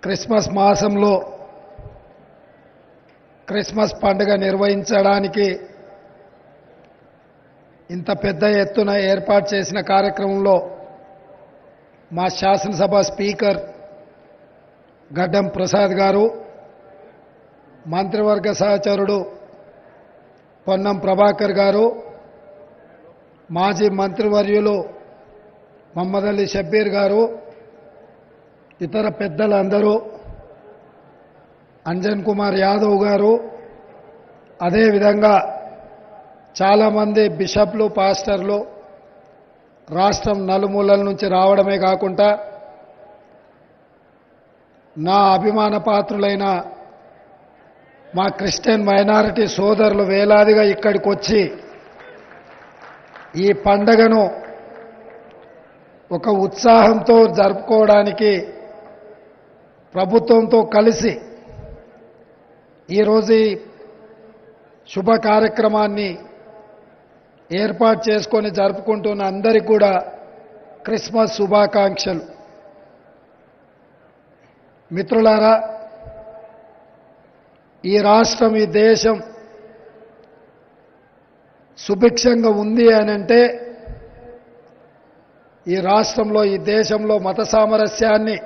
Christmas మాసంలో Christmas పండుగ నిర్వహించడానికి ఇంత పెద్ద ఎత్తున ఏర్పాటు చేసిన కార్యక్రమంలో మా శాసనసభ స్పీకర్ గడ్డం ప్రసాద్ గారు, మంత్రివర్గ సహచరుడు పొన్నం ప్రభాకర్ గారు, మాజీ మంత్రివర్యులు మహమ్మద్ అలీ షబ్బీర్ గారు, ఇతర పెద్దలందరూ, అంజన్ కుమార్ యాదవ్ గారు, అదేవిధంగా చాలామంది బిషప్లు, పాస్టర్లు రాష్ట్రం నలుమూలల నుంచి రావడమే కాకుండా నా అభిమాన పాత్రులైన మా క్రిస్టియన్ మైనారిటీ సోదరులు వేలాదిగా ఇక్కడికి వచ్చి ఈ పండగను ఒక ఉత్సాహంతో జరుపుకోవడానికి ప్రభుత్వంతో కలిసి ఈరోజు ఈ శుభ కార్యక్రమాన్ని ఏర్పాటు చేసుకొని జరుపుకుంటున్న అందరికీ కూడా క్రిస్మస్ శుభాకాంక్షలు. మిత్రులారా, ఈ రాష్ట్రం, ఈ దేశం సుభిక్షంగా ఉంది అనంటే ఈ రాష్ట్రంలో, ఈ దేశంలో మత సామరస్యాన్ని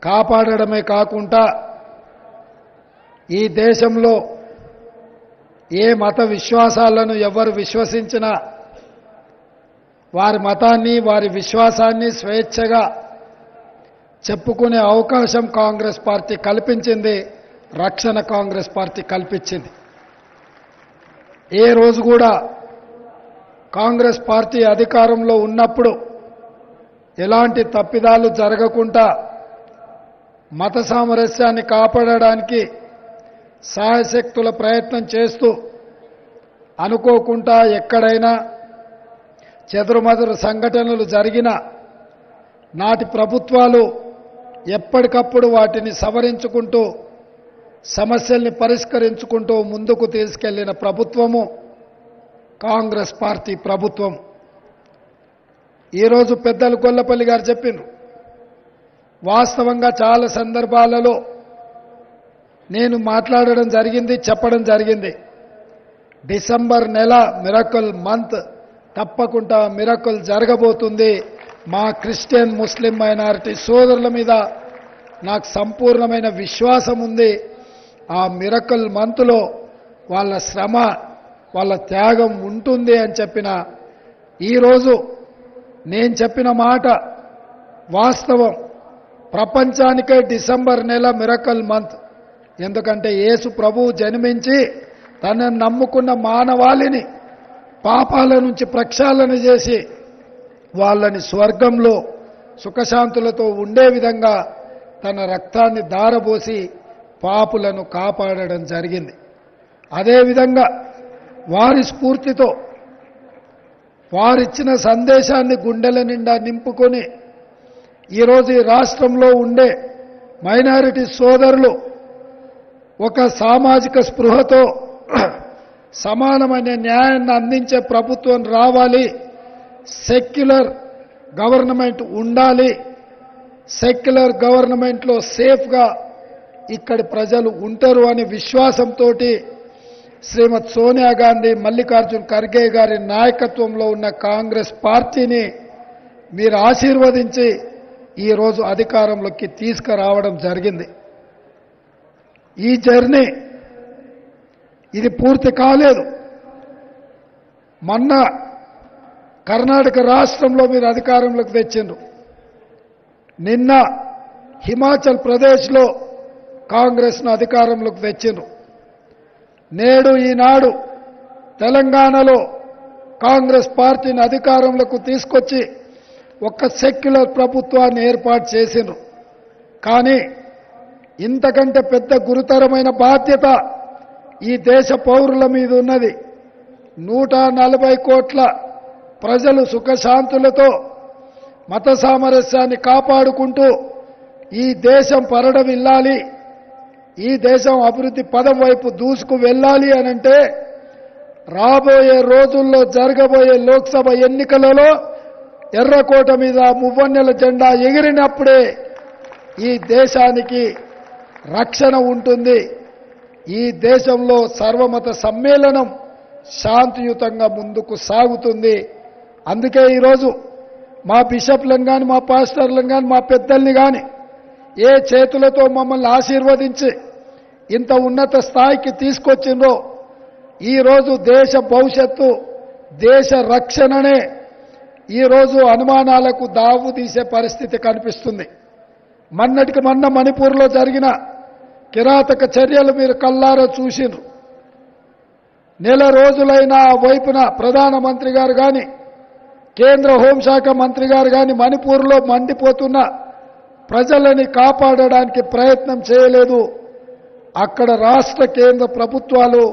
కాపాడడమే కాకుండా ఈ దేశంలో ఏ మత విశ్వాసాలను ఎవరు విశ్వసించినా వారి మతాన్ని, వారి విశ్వాసాన్ని స్వేచ్ఛగా చెప్పుకునే అవకాశం కాంగ్రెస్ పార్టీ కల్పించింది, రక్షణ కాంగ్రెస్ పార్టీ కల్పించింది. ఏ రోజు కూడా కాంగ్రెస్ పార్టీ అధికారంలో ఉన్నప్పుడు ఎలాంటి తప్పిదాలు జరగకుండా మత సామరస్యాన్ని కాపాడడానికి సాయశక్తుల ప్రయత్నం చేస్తూ అనుకోకుండా ఎక్కడైనా చెదురుమదురు సంఘటనలు జరిగినా నాటి ప్రభుత్వాలు ఎప్పటికప్పుడు వాటిని సవరించుకుంటూ సమస్యల్ని పరిష్కరించుకుంటూ ముందుకు తీసుకెళ్లిన ప్రభుత్వము కాంగ్రెస్ పార్టీ ప్రభుత్వం. ఈరోజు పెద్దలు గొల్లపల్లి గారు చెప్పినారు, వాస్తవంగా చాలా సందర్భాలలో నేను మాట్లాడడం జరిగింది, చెప్పడం జరిగింది. డిసెంబర్ నెల మిరకల్ మంత్, తప్పకుండా మిరకల్ జరగబోతుంది. మా క్రిస్టియన్, ముస్లిం మైనారిటీ సోదరుల మీద నాకు సంపూర్ణమైన విశ్వాసం ఉంది. ఆ మిరకల్ మంత్లో వాళ్ళ శ్రమ, వాళ్ళ త్యాగం ఉంటుంది అని చెప్పిన ఈరోజు నేను చెప్పిన మాట వాస్తవం. ప్రపంచానికే డిసెంబర్ నెల మిరకల్ మంత్. ఎందుకంటే యేసు ప్రభువు జన్మించి తనను నమ్ముకున్న మానవాళిని పాపాల నుంచి ప్రక్షాళన చేసి వాళ్ళని స్వర్గంలో సుఖశాంతులతో ఉండే విధంగా తన రక్తాన్ని ధారపోసి పాపులను కాపాడడం జరిగింది. అదేవిధంగా వారి స్ఫూర్తితో వారిచ్చిన సందేశాన్ని గుండెల నిండా నింపుకొని ఈరోజు ఈ రాష్ట్రంలో ఉండే మైనారిటీ సోదరులు ఒక సామాజిక స్పృహతో సమానమైన న్యాయాన్ని అందించే ప్రభుత్వం రావాలి, సెక్యులర్ గవర్నమెంట్ ఉండాలి, సెక్యులర్ గవర్నమెంట్లో సేఫ్గా ఇక్కడి ప్రజలు ఉంటారు అనే విశ్వాసంతో శ్రీమతి సోనియా గాంధీ, మల్లికార్జున్ ఖర్గే గారి నాయకత్వంలో ఉన్న కాంగ్రెస్ పార్టీని మీరు ఆశీర్వదించి ఈరోజు అధికారంలోకి తీసుకురావడం జరిగింది. ఈ జర్నీ ఇది పూర్తి కాలేదు. మొన్న కర్ణాటక రాష్ట్రంలో మీరు అధికారంలోకి తెచ్చిండ్రు. నిన్న హిమాచల్ ప్రదేశ్లో కాంగ్రెస్ను అధికారంలోకి తెచ్చిండ్రు. నేడు ఈనాడు తెలంగాణలో కాంగ్రెస్ పార్టీని అధికారంలోకి తీసుకొచ్చి ఒక సెక్యులర్ ప్రభుత్వాన్ని ఏర్పాటు చేసిండ్రు. కానీ ఇంతకంటే పెద్ద గురుతరమైన బాధ్యత ఈ దేశ పౌరుల మీద ఉన్నది. 140 కోట్ల ప్రజలు సుఖశాంతులతో మత సామరస్యాన్ని కాపాడుకుంటూ ఈ దేశం పరడవిల్లాలి, ఈ దేశం అభివృద్ధి పదం వైపు దూసుకు వెళ్ళాలి అనంటే రాబోయే రోజుల్లో జరగబోయే లోక్సభ ఎన్నికలలో ఎర్రకోట మీద మువ్వన్నెల జెండా ఎగిరినప్పుడే ఈ దేశానికి రక్షణ ఉంటుంది. ఈ దేశంలో సర్వమత సమ్మేళనం శాంతియుతంగా ముందుకు సాగుతుంది. అందుకే ఈరోజు మా బిషప్లను కానీ మా పాస్టర్లను కానీ మా పెద్దల్ని కానీ ఏ చేతులతో మమ్మల్ని ఆశీర్వదించి ఇంత ఉన్నత స్థాయికి తీసుకొచ్చిందో ఈరోజు దేశ భవిష్యత్తు దేశ రక్షణనే ఈరోజు అనుమానాలకు దావు తీసే పరిస్థితి కనిపిస్తుంది. మొన్నటికి మొన్న మణిపూర్లో జరిగిన కిరాతక చర్యలు మీరు కల్లారా చూసిండ్రు. నెల రోజులైన వైపున ప్రధానమంత్రి గారు కానీ కేంద్ర హోంశాఖ మంత్రి గారు కానీ మణిపూర్లో మండిపోతున్న ప్రజలని కాపాడడానికి ప్రయత్నం చేయలేదు. అక్కడ రాష్ట్ర కేంద్ర ప్రభుత్వాలు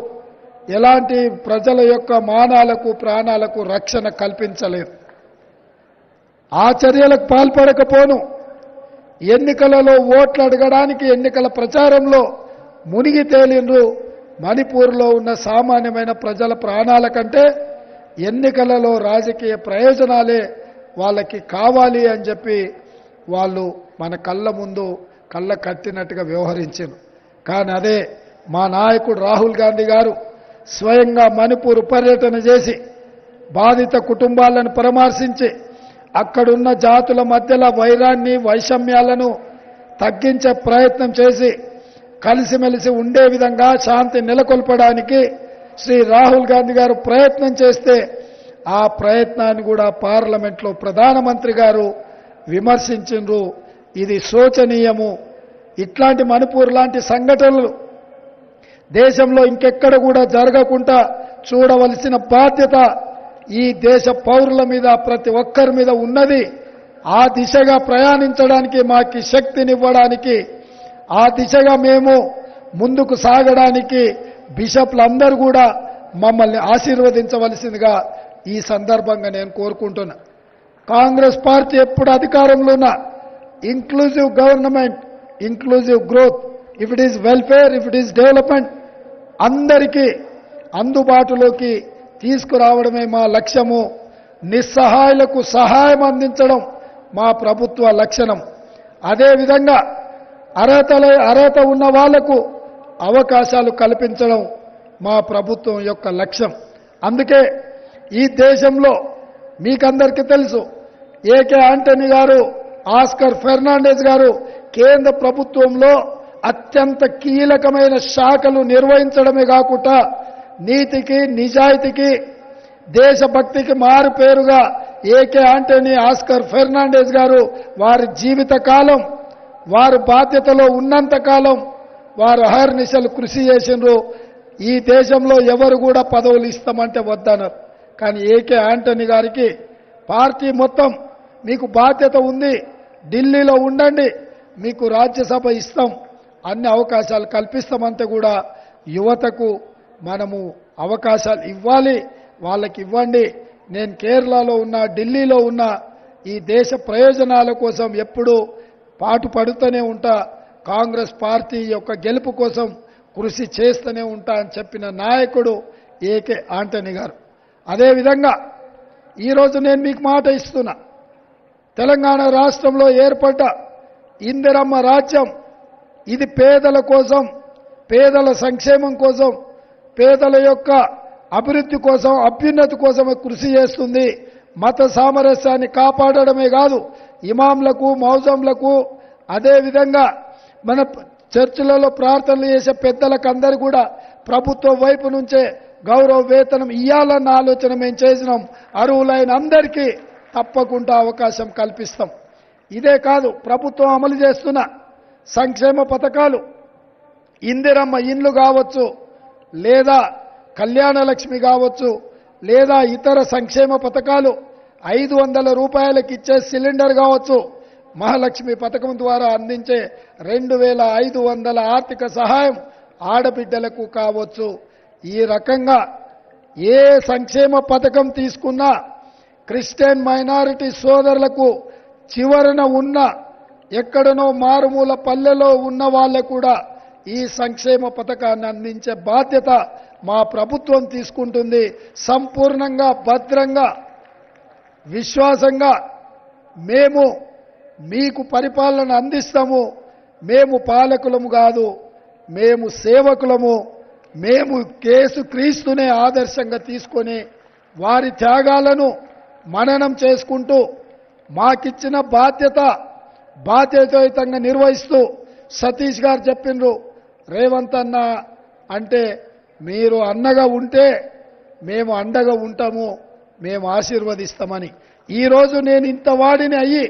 ఎలాంటి ప్రజల యొక్క మానాలకు ప్రాణాలకు రక్షణ కల్పించలేదు. ఆ చర్యలకు పాల్పడకపోను ఎన్నికలలో ఓట్లు అడగడానికి ఎన్నికల ప్రచారంలో మునిగి తేలిండ్రు. మణిపూర్లో ఉన్న సామాన్యమైన ప్రజల ప్రాణాల కంటే ఎన్నికలలో రాజకీయ ప్రయోజనాలే వాళ్ళకి కావాలి అని చెప్పి వాళ్ళు మన కళ్ళ ముందు కళ్ళ కట్టినట్టుగా వ్యవహరించారు. కానీ అదే మా నాయకుడు రాహుల్ గాంధీ గారు స్వయంగా మణిపూర్ పర్యటన చేసి బాధిత కుటుంబాలను పరామర్శించి అక్కడున్న జాతుల మధ్యలో వైరాన్ని వైషమ్యాలను తగ్గించే ప్రయత్నం చేసి కలిసిమెలిసి ఉండే విధంగా శాంతి నెలకొల్పడానికి శ్రీ రాహుల్ గాంధీ గారు ప్రయత్నం చేస్తే ఆ ప్రయత్నాన్ని కూడా పార్లమెంట్లో ప్రధానమంత్రి గారు విమర్శించిండ్రు. ఇది శోచనీయము. ఇట్లాంటి మణిపూర్ లాంటి సంఘటనలు దేశంలో ఇంకెక్కడ కూడా జరగకుండా చూడవలసిన బాధ్యత ఈ దేశ పౌరుల మీద ప్రతి ఒక్కరి మీద ఉన్నది. ఆ దిశగా ప్రయాణించడానికి మాకు శక్తినివ్వడానికి ఆ దిశగా మేము ముందుకు సాగడానికి బిషప్లందరూ కూడా మమ్మల్ని ఆశీర్వదించవలసిందిగా ఈ సందర్భంగా నేను కోరుకుంటున్నా. కాంగ్రెస్ పార్టీ ఎప్పుడు అధికారంలో ఉన్న inclusive government, inclusive growth, if it is welfare, if it is development అందరికీ అందుబాటులోకి తీసుకురావడమే మా లక్ష్యము. నిస్సహాయులకు సహాయం అందించడం మా ప్రభుత్వ లక్షణం. అదేవిధంగా అర్హత ఉన్న వాళ్లకు అవకాశాలు కల్పించడం మా ప్రభుత్వం యొక్క లక్ష్యం. అందుకే ఈ దేశంలో మీకందరికీ తెలుసు ఏకే ఆంటనీ గారు, ఆస్కర్ ఫెర్నాండెస్ గారు కేంద్ర ప్రభుత్వంలో అత్యంత కీలకమైన శాఖలు నిర్వహించడమే కాకుండా నీతికి నిజాయితీకి దేశభక్తికి మారు పేరుగా ఏకే ఆంటనీ, ఆస్కర్ ఫెర్నాండెస్ గారు వారి జీవిత కాలం వారు బాధ్యతలో ఉన్నంత కాలం వారు అహర్నిశలు కృషి చేసిండ్రు. ఈ దేశంలో ఎవరు కూడా పదవులు ఇస్తామంటే వద్దన్నారు. కానీ ఏకే ఆంటనీ గారికి పార్టీ మొత్తం మీకు బాధ్యత ఉంది, ఢిల్లీలో ఉండండి, మీకు రాజ్యసభ ఇస్తాం, అన్ని అవకాశాలు కల్పిస్తామంటే కూడా యువతకు మనము అవకాశాలు ఇవ్వాలి, వాళ్ళకి ఇవ్వండి. నేను కేరళలో ఉన్నా, ఢిల్లీలో ఉన్నా, ఈ దేశ ప్రయోజనాల కోసం ఎప్పుడూ పాటుపడుతూనే ఉంటా, కాంగ్రెస్ పార్టీ యొక్క గెలుపు కోసం కృషి చేస్తూనే ఉంటా అని చెప్పిన నాయకుడు ఏకే ఆంటనీ గారు. అదేవిధంగా ఈరోజు నేను మీకు మాట ఇస్తున్నా, తెలంగాణ రాష్ట్రంలో ఏర్పడ్డ ఇందిరమ్మ రాజ్యం ఇది పేదల కోసం, పేదల సంక్షేమం కోసం, పేదల యొక్క అభివృద్ధి కోసం, అభ్యున్నతి కోసమే కృషి చేస్తుంది. మత సామరస్యాన్ని కాపాడడమే కాదు, ఇమాంలకు, మౌజంలకు, అదేవిధంగా మన చర్చిలలో ప్రార్థనలు చేసే పెద్దలకు అందరూ కూడా ప్రభుత్వం వైపు నుంచే గౌరవ వేతనం ఇవ్వాలన్న ఆలోచన మేము చేసినాం. అర్హులైన అందరికీ తప్పకుండా అవకాశం కల్పిస్తాం. ఇదే కాదు, ప్రభుత్వం అమలు చేస్తున్న సంక్షేమ పథకాలు ఇందిరమ్మ ఇండ్లు కావచ్చు, లేదా కళ్యాణ లక్ష్మి కావచ్చు, లేదా ఇతర సంక్షేమ పథకాలు 500 రూపాయలకు ఇచ్చే సిలిండర్ కావచ్చు, మహాలక్ష్మి పథకం ద్వారా అందించే 2500 ఆర్థిక సహాయం ఆడబిడ్డలకు కావచ్చు. ఈ రకంగా ఏ సంక్షేమ పథకం తీసుకున్నా క్రిస్టియన్ మైనారిటీ సోదరులకు చివరన ఉన్న ఎక్కడనో మారుమూల పల్లెలో ఉన్న వాళ్ళకు కూడా ఈ సంక్షేమ పథకాన్ని అందించే బాధ్యత మా ప్రభుత్వం తీసుకుంటుంది. సంపూర్ణంగా భద్రంగా విశ్వాసంగా మేము మీకు పరిపాలన అందిస్తాము. మేము పాలకులము కాదు, మేము సేవకులము. మేము యేసుక్రీస్తునే ఆదర్శంగా తీసుకొని వారి త్యాగాలను మననం చేసుకుంటూ మాకిచ్చిన బాధ్యతాయుతంగా నిర్వహిస్తూ సతీష్ గారు చెప్పిండ్రు, రేవంత్ అన్న అంటే మీరు అన్నగా ఉంటే మేము అండగా ఉంటాము, మేము ఆశీర్వదిస్తామని. ఈరోజు నేను ఇంత వాడిని అయ్యి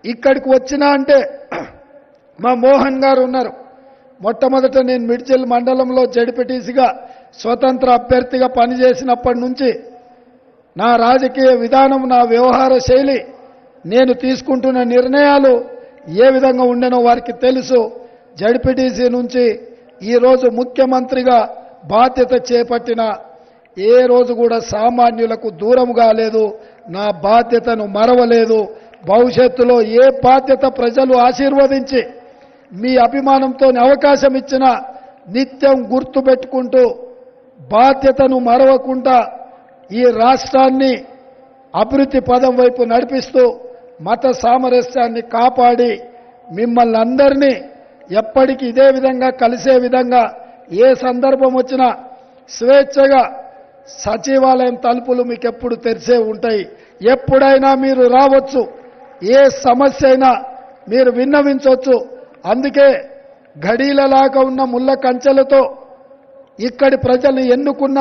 ఇక్కడికి వచ్చినా అంటే మా మోహన్ గారు ఉన్నారు. మొట్టమొదట నేను మిడ్జిల్ మండలంలో జడ్పీటీసీగా స్వతంత్ర అభ్యర్థిగా పనిచేసినప్పటి నుంచి నా రాజకీయ విధానం, నా వ్యవహార శైలి, నేను తీసుకుంటున్న నిర్ణయాలు ఏ విధంగా ఉండేనో వారికి తెలుసు. జడ్పీటీసీ నుంచి ఈరోజు ముఖ్యమంత్రిగా బాధ్యత చేపట్టిన ఏ రోజు కూడా సామాన్యులకు దూరం కాలేదు, నా బాధ్యతను మరవలేదు. భవిష్యత్తులో ఏ బాధ్యత ప్రజలు ఆశీర్వదించి మీ అభిమానంతో అవకాశం ఇచ్చినా నిత్యం గుర్తుపెట్టుకుంటూ బాధ్యతను మరవకుండా ఈ రాష్ట్రాన్ని అభివృద్ధి పదం వైపు నడిపిస్తూ మత సామరస్యాన్ని కాపాడి మిమ్మల్ని అందరినీ ఎప్పటికీ ఇదే విధంగా కలిసే విధంగా ఏ సందర్భం వచ్చినా స్వేచ్ఛగా సచివాలయం తలుపులు మీకు ఎప్పుడు తెరిచే ఉంటాయి. ఎప్పుడైనా మీరు రావచ్చు, ఏ సమస్య అయినా మీరు విన్నవించవచ్చు. అందుకే ఘడీలలాగా ఉన్న ముళ్ళ కంచెలతో ఇక్కడి ప్రజల్ని ఎన్నుకున్న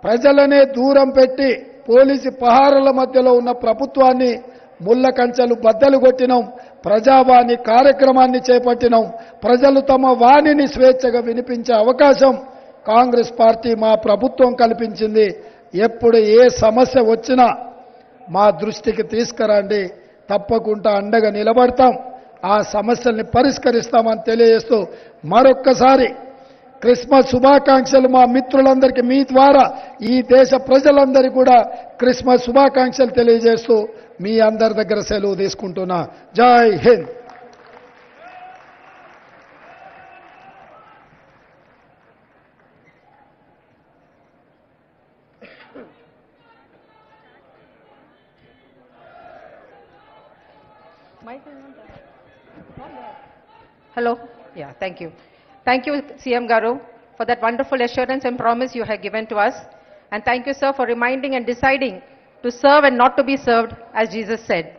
ప్రజలనే దూరం పెట్టి పోలీసు పహారాల మధ్యలో ఉన్న ప్రభుత్వాన్ని ముళ్ళ కంచెలు బద్దలు కొట్టినాం. ప్రజావాణి కార్యక్రమాన్ని చేపట్టినాం. ప్రజలు తమ వాణిని స్వేచ్ఛగా వినిపించే అవకాశం కాంగ్రెస్ పార్టీ మా ప్రభుత్వం కల్పించింది. ఎప్పుడు ఏ సమస్య వచ్చినా మా దృష్టికి తీసుకురండి, తప్పకుండా అండగా నిలబడతాం, ఆ సమస్యల్ని పరిష్కరిస్తామని తెలియజేస్తూ మరొక్కసారి క్రిస్మస్ శుభాకాంక్షలు మా మిత్రులందరికీ మీ ద్వారా ఈ దేశ ప్రజలందరికీ కూడా క్రిస్మస్ శుభాకాంక్షలు తెలియజేస్తూ మీ అందరి దగ్గర సెలవు తీసుకుంటున్నా. జై Hind. Hello. Yeah, thank you. Thank you, CM Garu, for that wonderful assurance and promise you have given to us. And thank you, sir, for reminding and deciding to serve and not to be served, as Jesus said.